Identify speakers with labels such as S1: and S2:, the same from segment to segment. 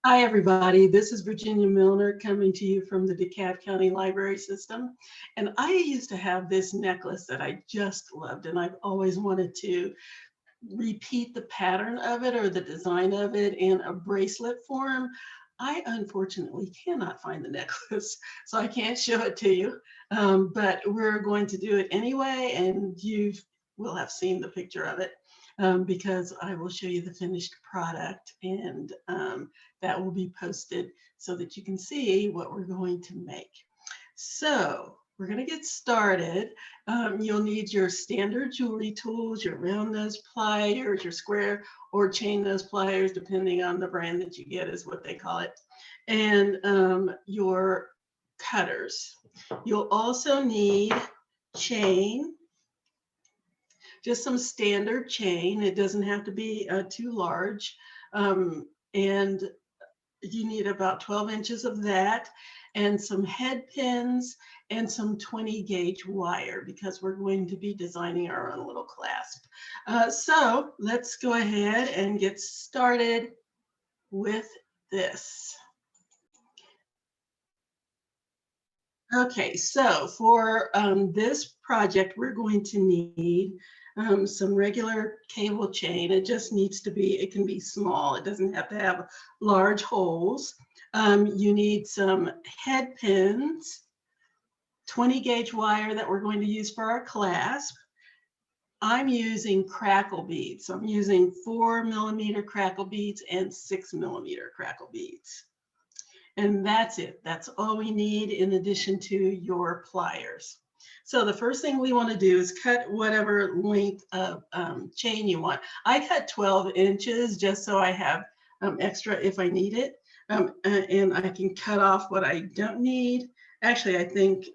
S1: Hi, everybody. This is Virginia Milner coming to you from the DeKalb County Library System. And I used to have this necklace that I just loved, and I've always wanted to repeat the pattern of it or the design of it in a bracelet form. I unfortunately cannot find the necklace, so I can't show it to you. But we're going to do it anyway, and you will have seen the picture of it because I will show you the finished product, and that will be posted so that you can see what we're going to make. So we're going to get started. You'll need your standard jewelry tools, your round nose pliers, your square or chain nose pliers, depending on the brand that you get is what they call it, and your cutters. You'll also need chain, just some standard chain. It doesn't have to be too large. And you need about 12 inches of that and some head pins and some 20 gauge wire because we're going to be designing our own little clasp. So let's go ahead and get started with this. Okay, so for this project, we're going to need some regular cable chain. It just needs to be, it can be small. It doesn't have to have large holes. You need some head pins, 20 gauge wire that we're going to use for our clasp. I'm using crackle beads. So I'm using 4mm crackle beads and 6mm crackle beads. And that's it. That's all we need in addition to your pliers. So the first thing we want to do is cut whatever length of chain you want. I cut 12 inches just so I have extra if I need it. And I can cut off what I don't need. Actually, I think,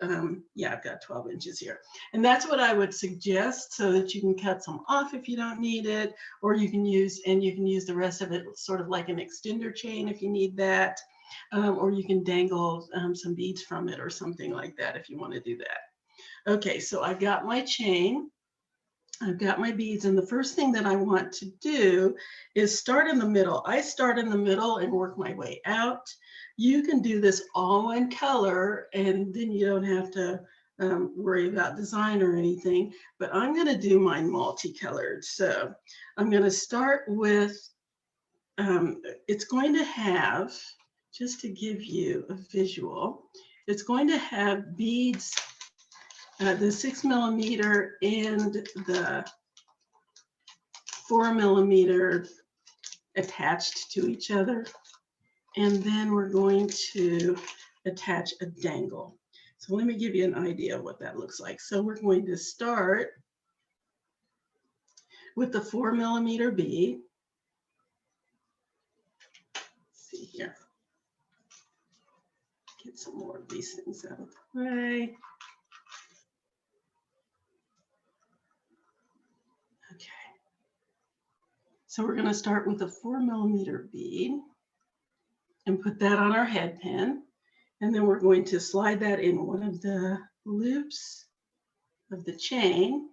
S1: yeah, I've got 12 inches here. And that's what I would suggest so that you can cut some off if you don't need it, or you can use the rest of it sort of like an extender chain if you need that. Or you can dangle some beads from it or something like that if you want to do that. Okay, so I've got my chain, I've got my beads, and the first thing that I want to do is start in the middle. I start in the middle and work my way out. You can do this all in color, and then you don't have to worry about design or anything, but I'm going to do mine multicolored. So I'm going to start with, it's going to have, just to give you a visual, it's going to have beads, the 6mm and the 4mm attached to each other. And then we're going to attach a dangle. So let me give you an idea of what that looks like. So we're going to start with the 4mm bead. Let's see here. Get some more of these things out of the way. Okay. So we're going to start with a 4mm bead and put that on our head pin. And then we're going to slide that in one of the loops of the chain.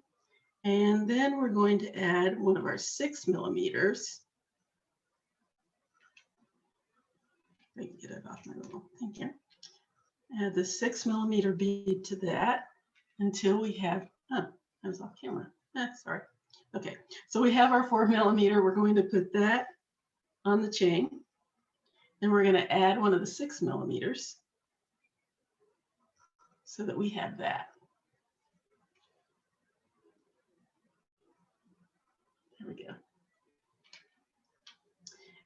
S1: And then we're going to add one of our 6mm. I can get it off my little thing here. Add the 6mm bead to that until we have, oh, I was off camera. Sorry. Okay, so we have our 4mm. We're going to put that on the chain. Then we're going to add one of the 6mm so that we have that. There we go.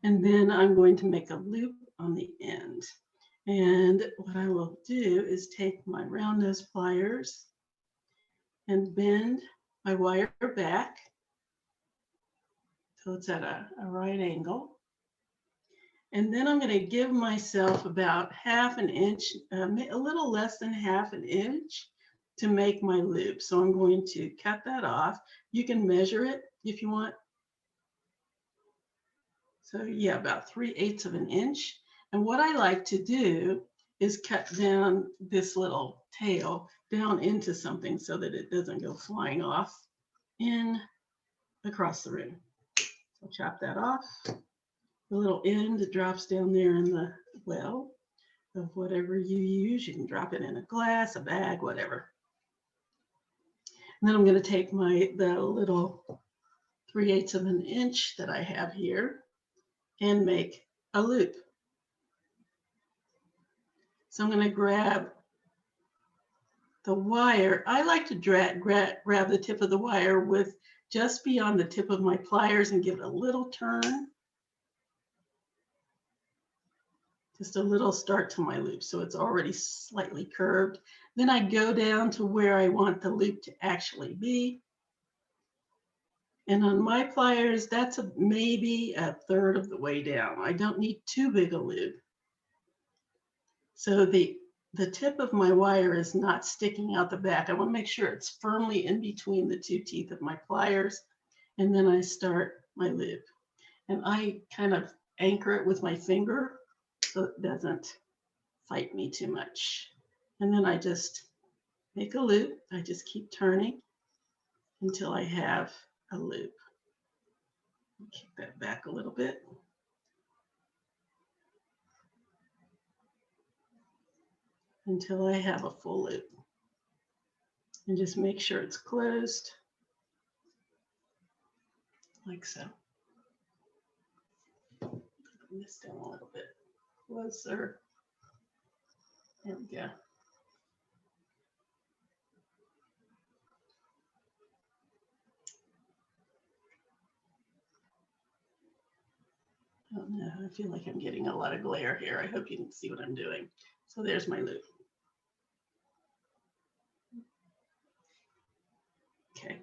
S1: And then I'm going to make a loop on the end. And what I will do is take my round nose pliers and bend my wire back so it's at a right angle. And then I'm going to give myself about ½ an inch, a little less than ½ an inch to make my loop. So I'm going to cut that off. You can measure it if you want. So yeah, about 3/8 of an inch. And what I like to do is cut down this little tail down into something so that it doesn't go flying off in across the room. So chop that off. the little end that drops down there in the well of whatever you use. You can drop it in a glass, a bag, whatever. And then I'm going to take the little 3/8 of an inch that I have here and make a loop. So I'm going to grab the wire. I like to grab the tip of the wire with just beyond the tip of my pliers and give it a little turn. Just a little start to my loop, so it's already slightly curved. Then I go down to where I want the loop to actually be. And on my pliers, that's maybe a third of the way down. I don't need too big a loop. So the tip of my wire is not sticking out the back. I want to make sure it's firmly in between the two teeth of my pliers. And then I start my loop. And I kind of anchor it with my finger so it doesn't fight me too much. And then I just make a loop. I just keep turning until I have a loop. Kick that back a little bit. Until I have a full loop. And just make sure it's closed, like so. Put this down a little bit closer. There we go. Oh no, I feel like I'm getting a lot of glare here. I hope you can see what I'm doing. So there's my loop. Okay.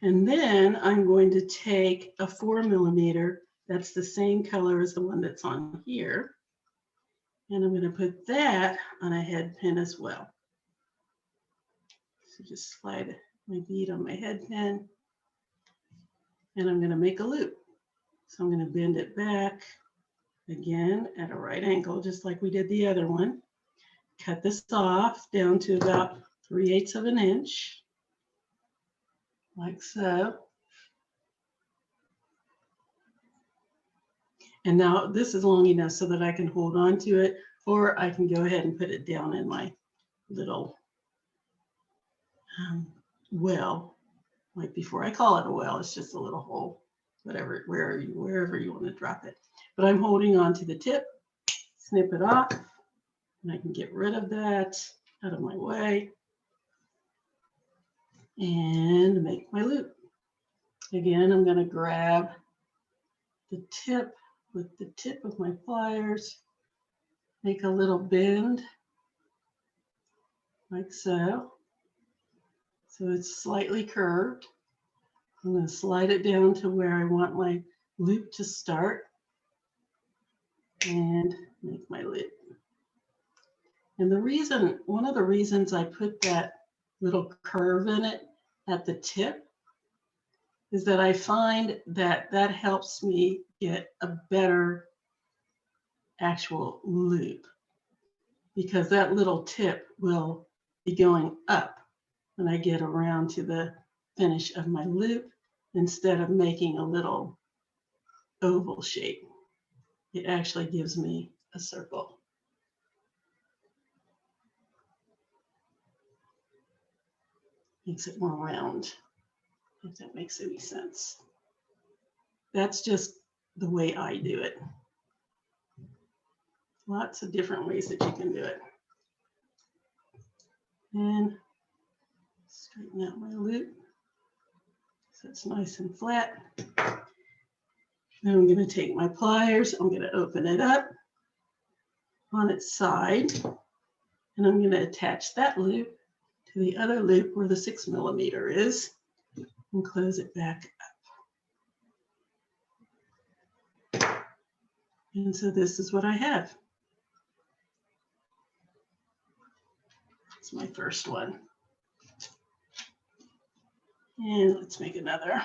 S1: And then I'm going to take a 4mm. That's the same color as the one that's on here. And I'm going to put that on a head pin as well. So just slide my bead on my head pin. And I'm going to make a loop. So I'm going to bend it back again at a right angle, just like we did the other one. Cut this off down to about 3/8 of an inch, like so. And now this is long enough so that I can hold on to it, or I can go ahead and put it down in my little well, like before. I call it a well, it's just a little hole, whatever, wherever you want to drop it. But I'm holding on to the tip, snip it off, and I can get rid of that out of my way and make my loop. Again, I'm going to grab the tip with the tip of my pliers, make a little bend like so. So it's slightly curved. I'm going to slide it down to where I want my loop to start and make my loop. And one of the reasons I put that little curve in it at the tip is that I find that that helps me get a better actual loop, because that little tip will be going up when I get around to the finish of my loop instead of making a little oval shape. It actually gives me a circle. Makes it more round, if that makes any sense. That's just the way I do it. Lots of different ways that you can do it. And straighten out my loop so it's nice and flat. Then I'm going to take my pliers, I'm going to open it up on its side, and I'm going to attach that loop to the other loop where the 6mm is and close it back up. And so this is what I have. It's my first one. And let's make another.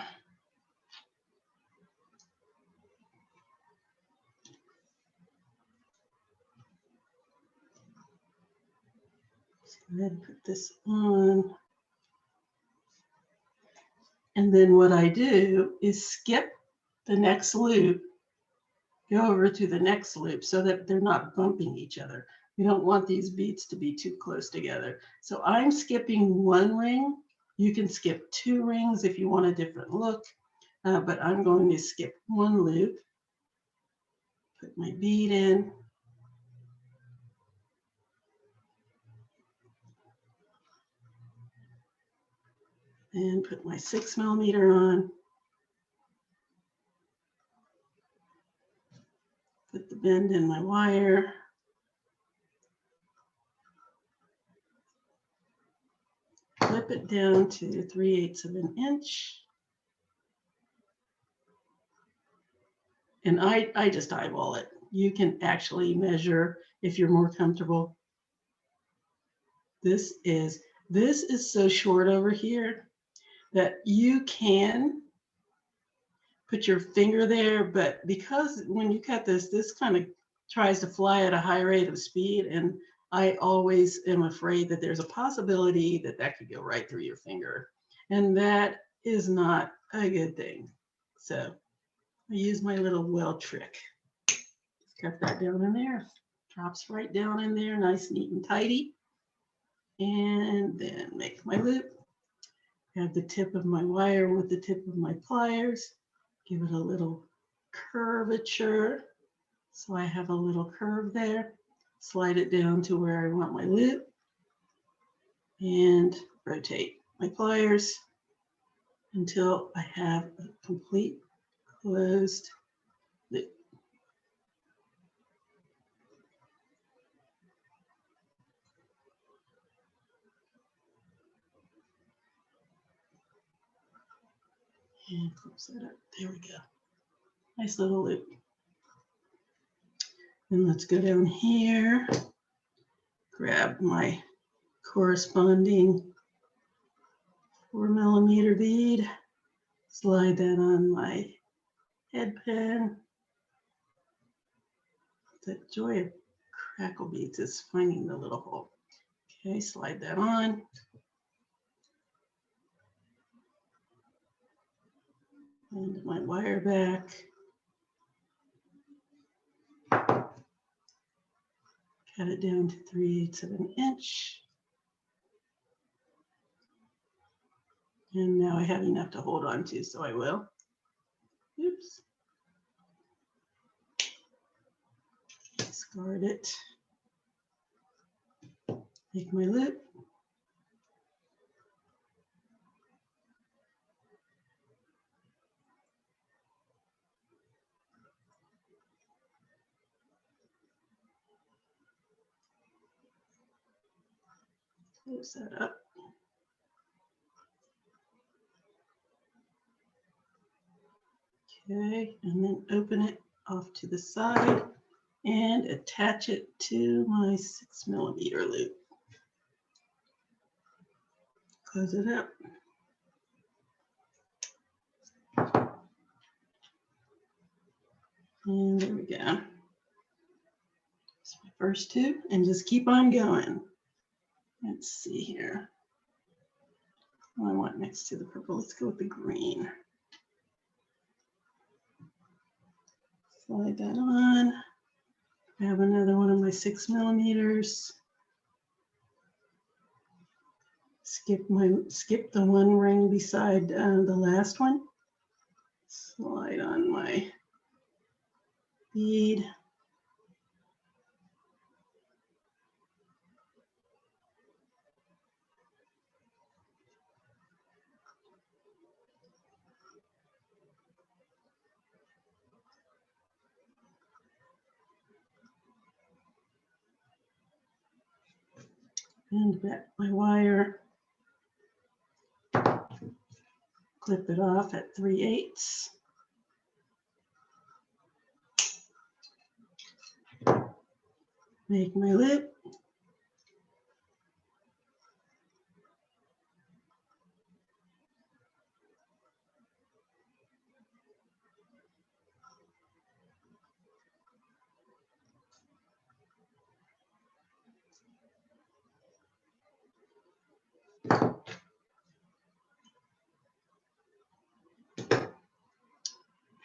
S1: Go ahead and put this on. And then what I do is skip the next loop go over to the next loop so that they're not bumping each other. We don't want these beads to be too close together. So I'm skipping one ring. You can skip 2 rings if you want a different look, but I'm going to skip 1 loop. Put my bead in. And put my 6mm on. Put the bend in my wire. Clip it down to 3/8 of an inch. And I just eyeball it. You can actually measure if you're more comfortable. This is so short over here that you can put your finger there, but because when you cut this kind of tries to fly at a high rate of speed, and I always am afraid that there's a possibility that that could go right through your finger, and that is not a good thing. So I use my little well trick. Cut that down in there, drops right down in there, nice, neat, and tidy. And then make my loop. Have the tip of my wire with the tip of my pliers. Give it a little curvature. So I have a little curve there. Slide it down to where I want my loop. And rotate my pliers until I have a complete closed loop. And close that up. There we go. Nice little loop. And let's go down here. Grab my corresponding 4mm bead. Slide that on my head pin. The joy of crackle beads is finding the little hole. Okay, slide that on. And my wire back. Cut it down to 3/8 of an inch. And now I have enough to hold on to, so I will. Oops. Discard it. Make my loop. Close that up. Okay, and then open it off to the side and attach it to my 6mm loop. Close it up. And there we go. That's my first 2, and just keep on going. Let's see here. What I want next to the purple, let's go with the green. Slide that on. Grab another one of my 6mm. Skip the 1 ring beside the last one. Slide on my bead. Bend back my wire. Clip it off at 3/8. Make my loop.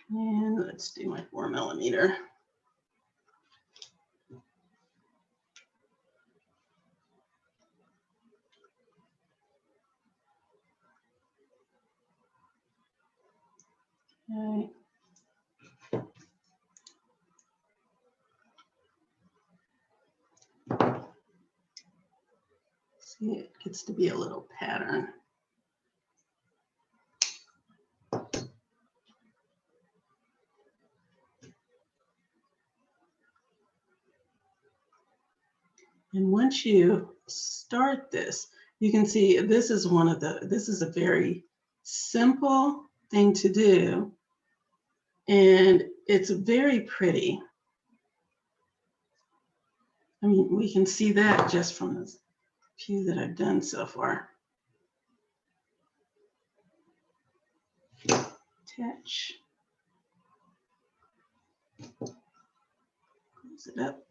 S1: And let's do my 4mm. See, it gets to be a little pattern. And once you start this, you can see this is this is a very simple thing to do. And it's very pretty. I mean, we can see that just from the few that I've done so far. Attach. Close it up.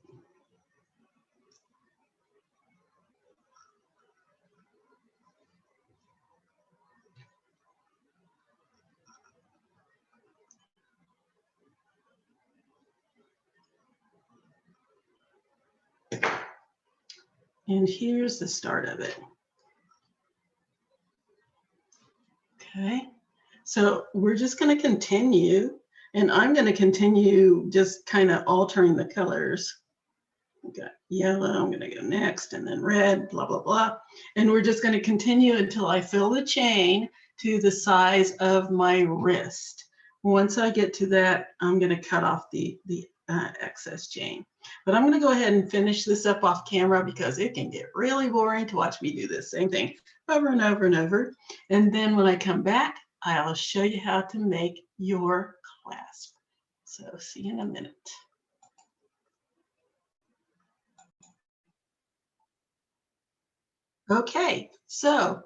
S1: And here's the start of it. Okay, so we're just going to continue, and I'm going to continue just kind of altering the colors. We've got yellow, I'm going to go next, and then red, blah, blah, blah. And we're just going to continue until I fill the chain to the size of my wrist. Once I get to that, I'm going to cut off the excess chain. But I'm going to go ahead and finish this up off camera because it can get really boring to watch me do this same thing over and over and over. And then when I come back, I'll show you how to make your clasp. So see you in a minute. Okay, so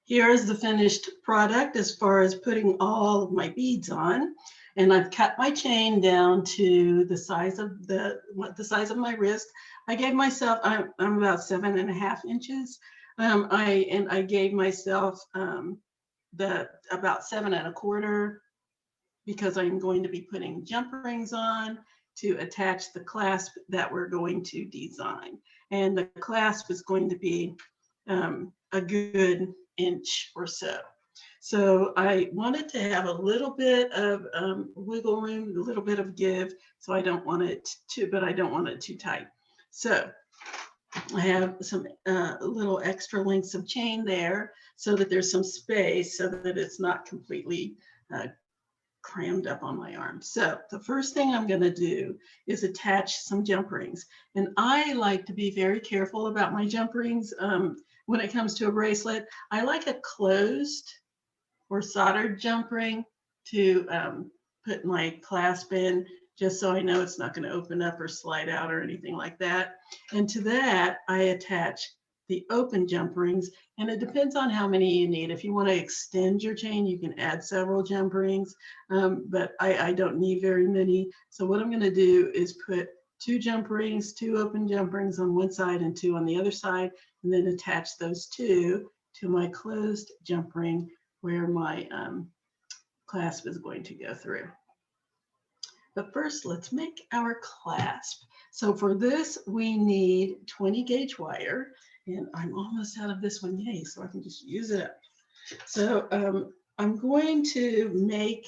S1: here's the finished product as far as putting all of my beads on. And I've cut my chain down to the size of the size of my wrist. I gave myself, I'm about 7.5 inches. I gave myself about 7.25 because I'm going to be putting jump rings on to attach the clasp that we're going to design. And the clasp is going to be a good inch or so. So I wanted to have a little bit of wiggle room, a little bit of give. So I don't want it but I don't want it too tight. So I have some little extra lengths of chain there so that there's some space so that it's not completely crammed up on my arm. So the first thing I'm going to do is attach some jump rings. And I like to be very careful about my jump rings when it comes to a bracelet. I like a closed or soldered jump ring to put my clasp in, just so I know it's not going to open up or slide out or anything like that. And to that, I attach the open jump rings, and it depends on how many you need. If you want to extend your chain, you can add several jump rings, but I don't need very many. So what I'm going to do is put 2 jump rings, 2 open jump rings on one side and 2 on the other side, and then attach those 2 to my closed jump ring where my clasp is going to go through. But first, let's make our clasp. So for this, we need 20 gauge wire, and I'm almost out of this one, yay, so I can just use it up. So I'm going to make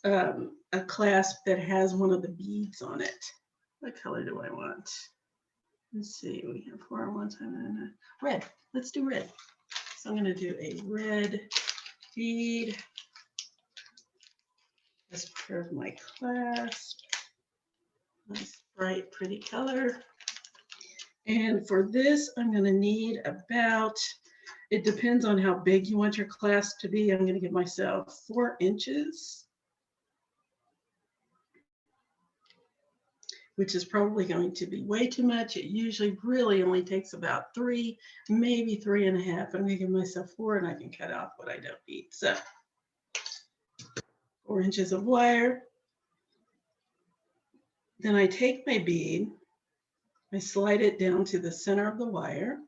S1: a clasp that has one of the beads on it. What color do I want? Let's see, we have 4 on one side and red. Let's do red. So I'm going to do a red bead. This part of my clasp. Nice, bright, pretty color. And for this, I'm going to need about, it depends on how big you want your clasp to be. I'm going to give myself 4 inches, which is probably going to be way too much. It usually really only takes about 3, maybe 3.5. I'm going to give myself 4, and I can cut off what I don't need. So 4 inches of wire. Then I take my bead, I slide it down to the center of the wire,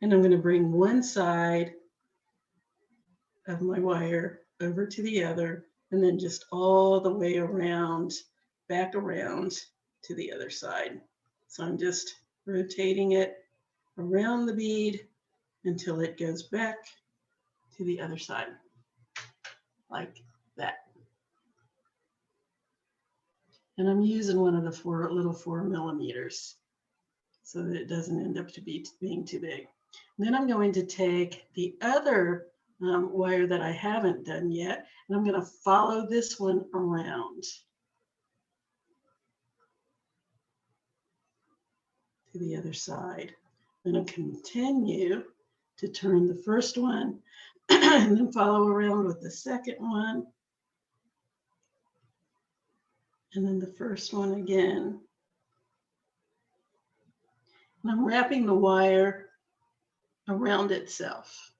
S1: and I'm going to bring one side of my wire over to the other, and then just all the way around, back around to the other side. So I'm just rotating it around the bead until it goes back to the other side, like that. And I'm using one of the little 4 millimeters. so that it doesn't end up being too big. And then I'm going to take the other wire that I haven't done yet, and I'm going to follow this one around to the other side. Then I'll continue to turn the first one and then follow around with the second one. And then the first one again. And I'm wrapping the wire around itself.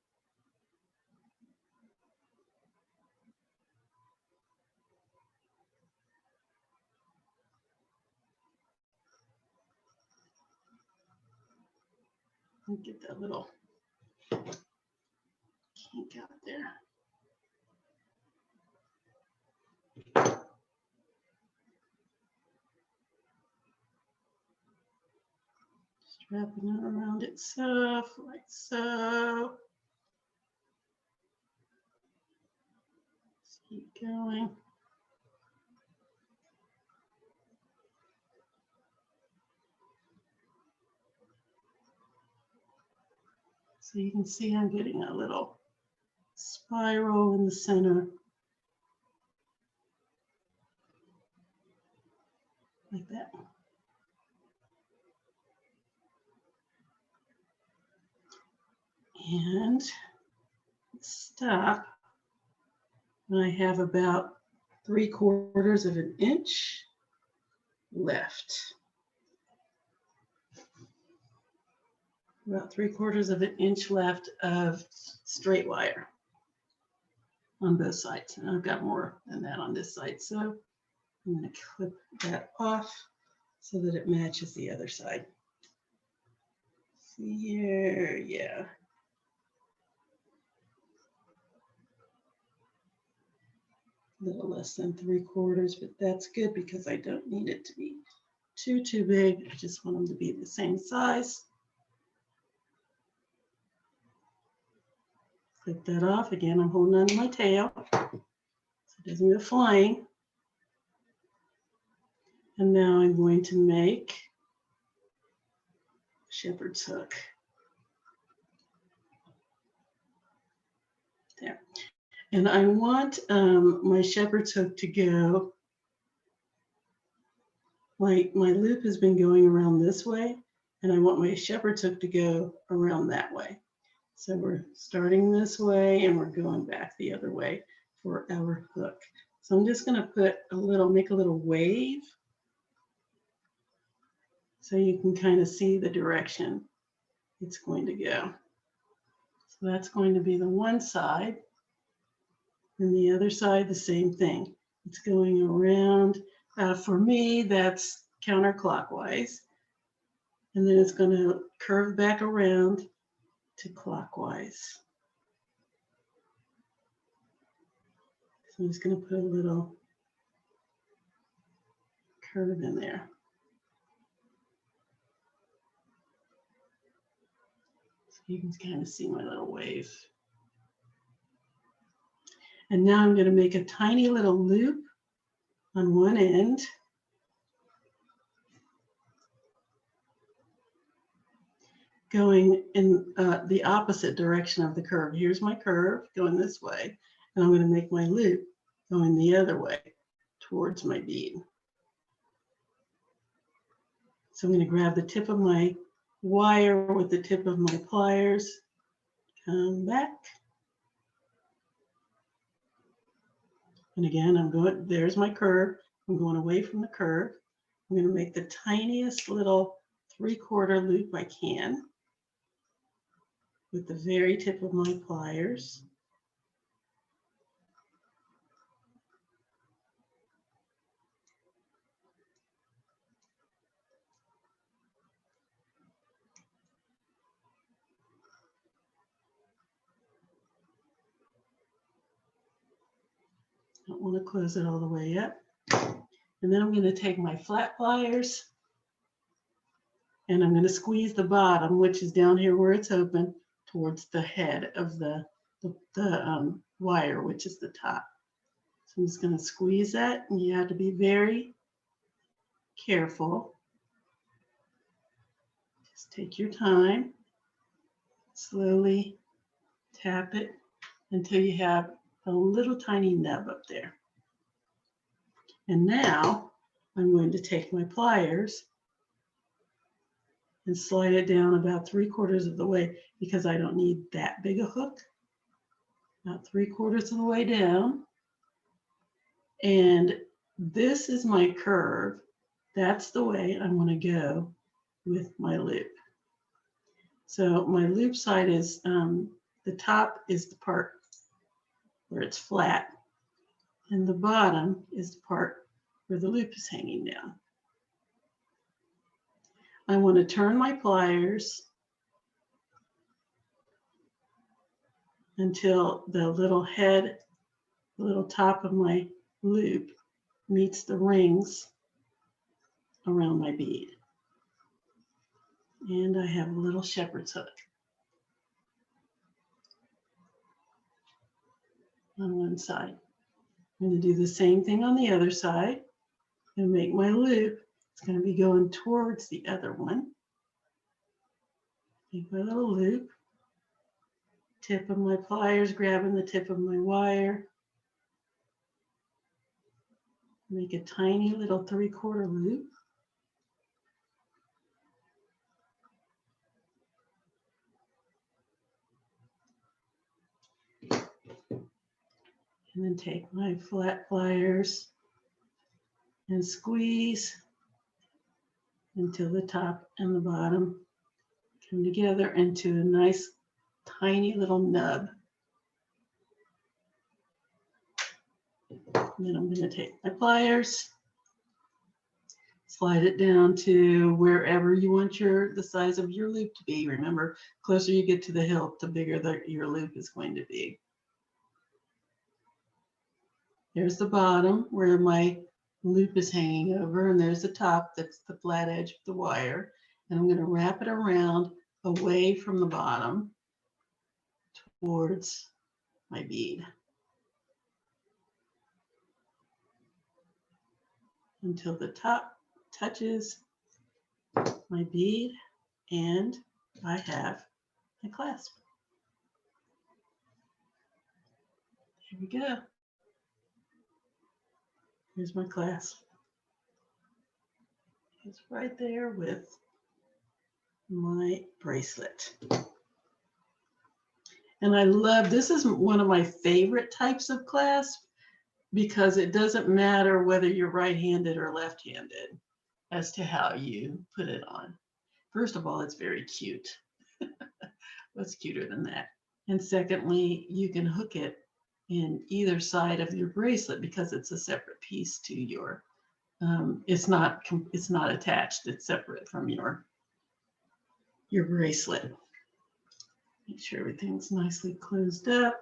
S1: Get that little kink out there. Just wrapping it around itself like so. Just keep going. So you can see I'm getting a little spiral in the center. Like that. And stop when I have about 3/4 of an inch left. About 3/4 of an inch left of straight wire on both sides. And I've got more than that on this side. So I'm going to clip that off so that it matches the other side. See here, yeah. A little less than 3/4, but that's good because I don't need it to be too big. I just want them to be the same size. Clip that off. Again, I'm holding on to my tail so it doesn't go flying. And now I'm going to make a shepherd's hook. There. And I want my shepherd's hook to go, my loop has been going around this way, and I want my shepherd's hook to go around that way. So we're starting this way and we're going back the other way for our hook. So I'm just going to put a little, make a little wave so you can kind of see the direction it's going to go. So that's going to be the one side, and the other side the same thing. It's going around. For me, that's counterclockwise, and then it's going to curve back around to clockwise. So I'm just going to put a little curve in there. So you can kind of see my little wave. And now I'm going to make a tiny little loop on one end. Going in the opposite direction of the curve. Here's my curve going this way, and I'm going to make my loop going the other way towards my bead. So I'm going to grab the tip of my wire with the tip of my pliers, come back. And again, I'm going, there's my curve. I'm going away from the curve. I'm going to make the tiniest little 3/4 loop I can with the very tip of my pliers. Don't want to close it all the way up. And then I'm going to take my flat pliers and I'm going to squeeze the bottom, which is down here where it's open, towards the head of the wire, which is the top. So I'm just going to squeeze that, and you have to be very careful Just take your time, slowly tap it until you have a little tiny nub up there. And now I'm going to take my pliers and slide it down about 3/4 of the way because I don't need that big a hook. About 3/4 of the way down. And this is my curve. That's the way I'm going to go with my loop. So my loop side is, the top is the part where it's flat, and the bottom is the part where the loop is hanging down. I want to turn my pliers until the little head, the little top of my loop meets the rings around my bead. And I have a little shepherd's hook on one side. I'm going to do the same thing on the other side and make my loop. It's going to be going towards the other one. Make my little loop. Tip of my pliers, grabbing the tip of my wire. Make a tiny little 3/4 loop. And then take my flat pliers and squeeze until the top and the bottom come together into a nice tiny little nub. And then I'm going to take my pliers, slide it down to wherever you want the size of your loop to be. Remember, closer you get to the hilt, the bigger your loop is going to be. There's the bottom where my loop is hanging over, and there's the top, that's the flat edge of the wire. And I'm going to wrap it around away from the bottom towards my bead until the top touches my bead and I have my clasp. Here we go. Here's my clasp. It's right there with my bracelet. And I love, this is one of my favorite types of clasp because it doesn't matter whether you're right-handed or left-handed as to how you put it on. First of all, it's very cute. What's cuter than that? And secondly, you can hook it in either side of your bracelet because it's a separate piece to your, it's not attached, it's separate from your bracelet. Make sure everything's nicely closed up.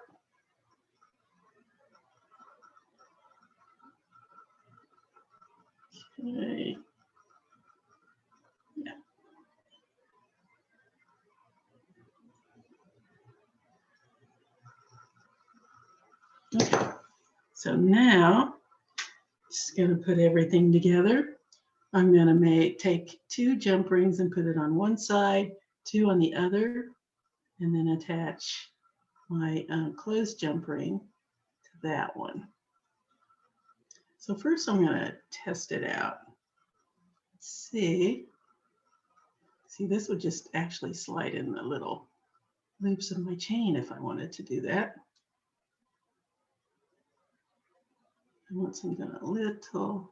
S1: Okay. Yeah. Okay. So now, just going to put everything together. I'm going to take 2 jump rings and put it on one side, 2 on the other, and then attach my closed jump ring to that one. So first I'm going to test it out. Let's see, this would just actually slide in the little loops of my chain if I wanted to do that. I want something a little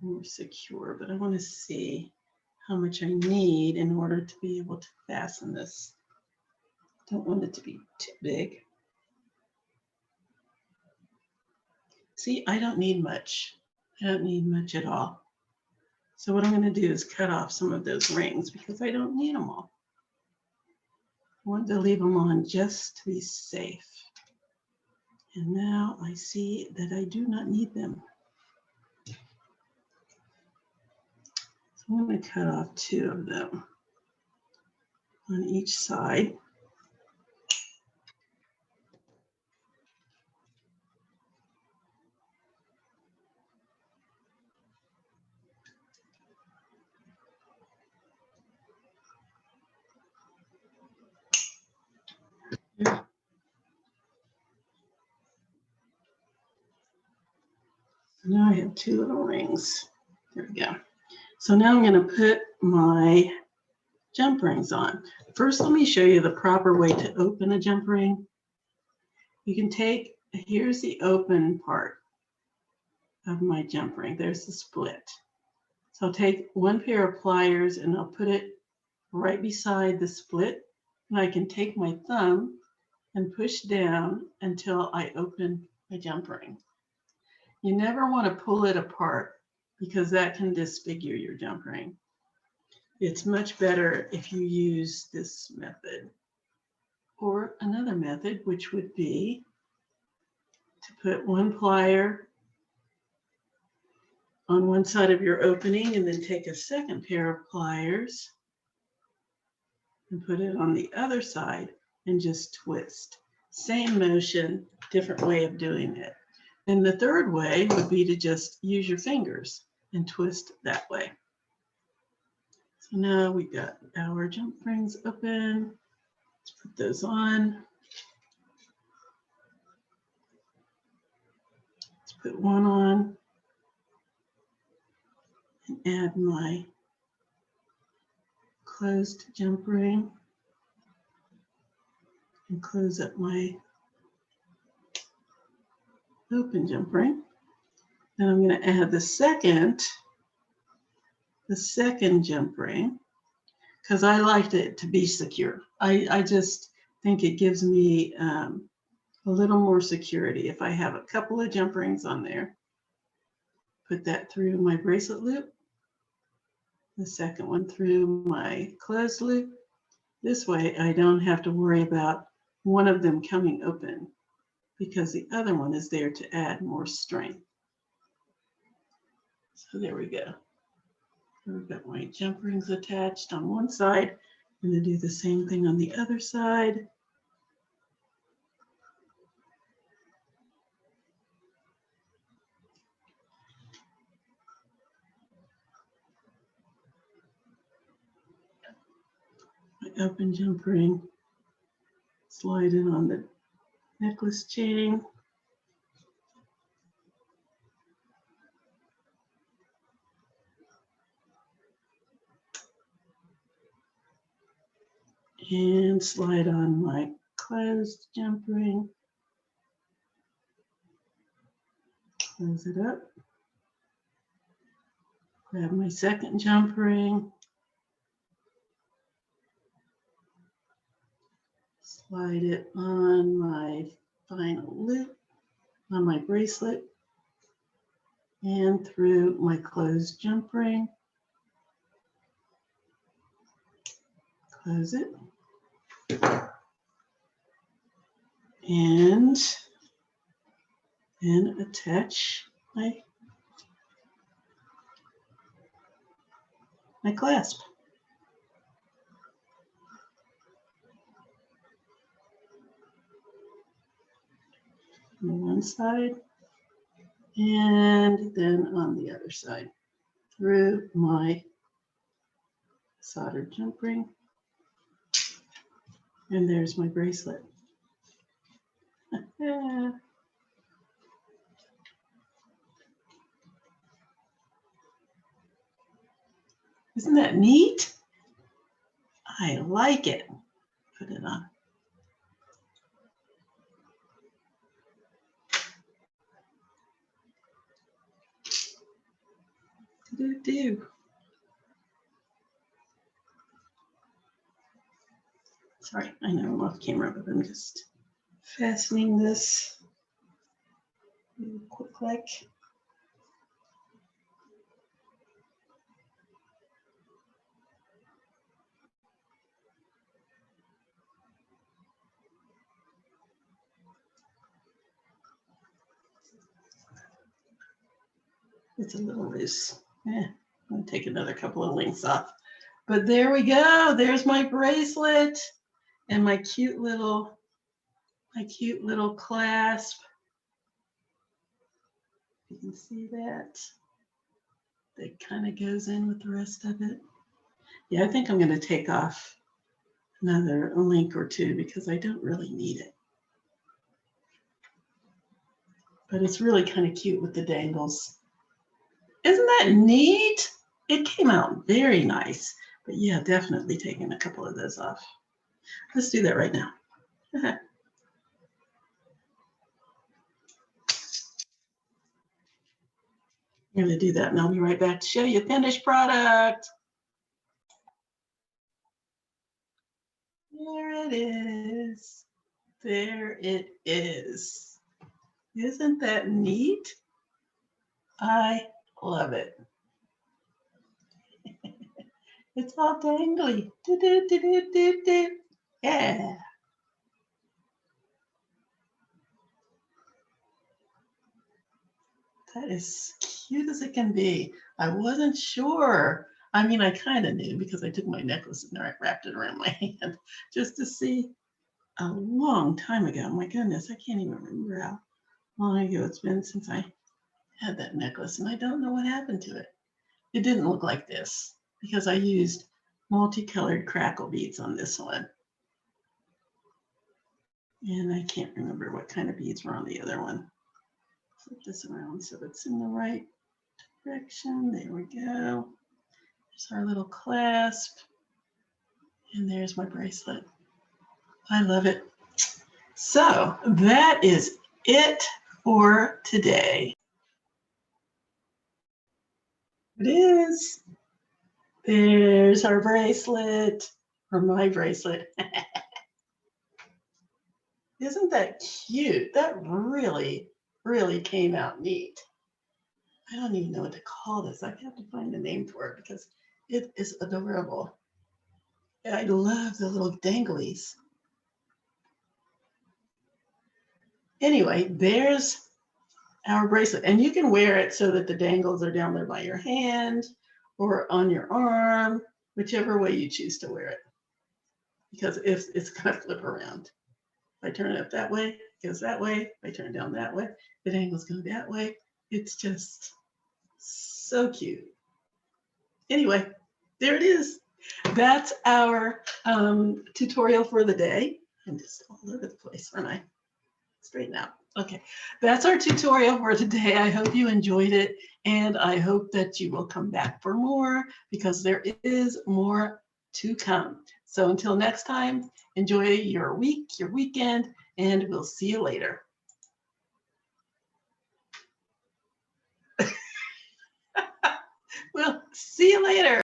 S1: more secure, but I want to see how much I need in order to be able to fasten this. Don't want it to be too big. See, I don't need much. I don't need much at all. So what I'm going to do is cut off some of those rings because I don't need them all. I want to leave them on just to be safe. And now I see that I do not need them. So I'm going to cut off 2 of them on each side. Now I have two little rings. There we go. So now I'm going to put my jump rings on. First, let me show you the proper way to open a jump ring. You can take, here's the open part of my jump ring. There's the split. So I'll take one pair of pliers and I'll put it right beside the split. And I can take my thumb and push down until I open my jump ring. You never want to pull it apart because that can disfigure your jump ring. It's much better if you use this method or another method, which would be to put one plier on one side of your opening and then take a second pair of pliers and put it on the other side and just twist. Same motion, different way of doing it. And the third way would be to just use your fingers and twist that way. So now we got our jump rings open. Let's put those on. Let's put one on and add my closed jump ring and close up my open jump ring. Then I'm going to add the second jump ring because I liked it to be secure. I just think it gives me a little more security if I have a couple of jump rings on there. Put that through my bracelet loop, the second one through my closed loop. This way I don't have to worry about one of them coming open because the other one is there to add more strength. So there we go. I've got my jump rings attached on one side. I'm going to do the same thing on the other side. My open jump ring, slide it on the necklace chain. And slide on my closed jump ring. Close it up. Grab my second jump ring. Slide it on my final loop on my bracelet and through my closed jump ring. Close it. And then attach my clasp. On one side and then on the other side through my soldered jump ring. And there's my bracelet. Isn't that neat? I like it. Put it on. Do. Sorry, I know I'm off camera, but I'm just fastening this real quick like. It's a little loose. I'm gonna take another couple of links off. But there we go. There's my bracelet and my cute little clasp. You can see that. That kind of goes in with the rest of it. Yeah, I think I'm going to take off another link or two because I don't really need it. But it's really kind of cute with the dangles. Isn't that neat? It came out very nice. But yeah, definitely taking a couple of those off. Let's do that right now. I'm going to do that and I'll be right back to show you finished product. There it is. There it is. Isn't that neat? I love it. It's all dangly. Do, do, do, do, do, do. Yeah. That is cute as it can be. I wasn't sure. I mean, I kind of knew because I took my necklace and I wrapped it around my hand just to see a long time ago. My goodness, I can't even remember how long ago it's been since I had that necklace, and I don't know what happened to it. It didn't look like this because I used multicolored crackle beads on this one. And I can't remember what kind of beads were on the other one. Flip this around so it's in the right direction. There we go. There's our little clasp. And there's my bracelet. I love it. So that is it for today. It is. There's our bracelet, or my bracelet. Isn't that cute? That really, really came out neat. I don't even know what to call this. I have to find a name for it because it is adorable. I love the little danglies. Anyway, there's our bracelet. And you can wear it so that the dangles are down there by your hand or on your arm, whichever way you choose to wear it. Because if it's going to flip around. If I turn it up that way, it goes that way. If I turn it down that way, the dangles go that way. It's just so cute. Anyway, there it is. That's our tutorial for the day. I'm just all over the place, aren't I? Straighten out. Okay, that's our tutorial for today. I hope you enjoyed it, and I hope that you will come back for more because there is more to come. So until next time, enjoy your week, your weekend, and we'll see you later. We'll see you later.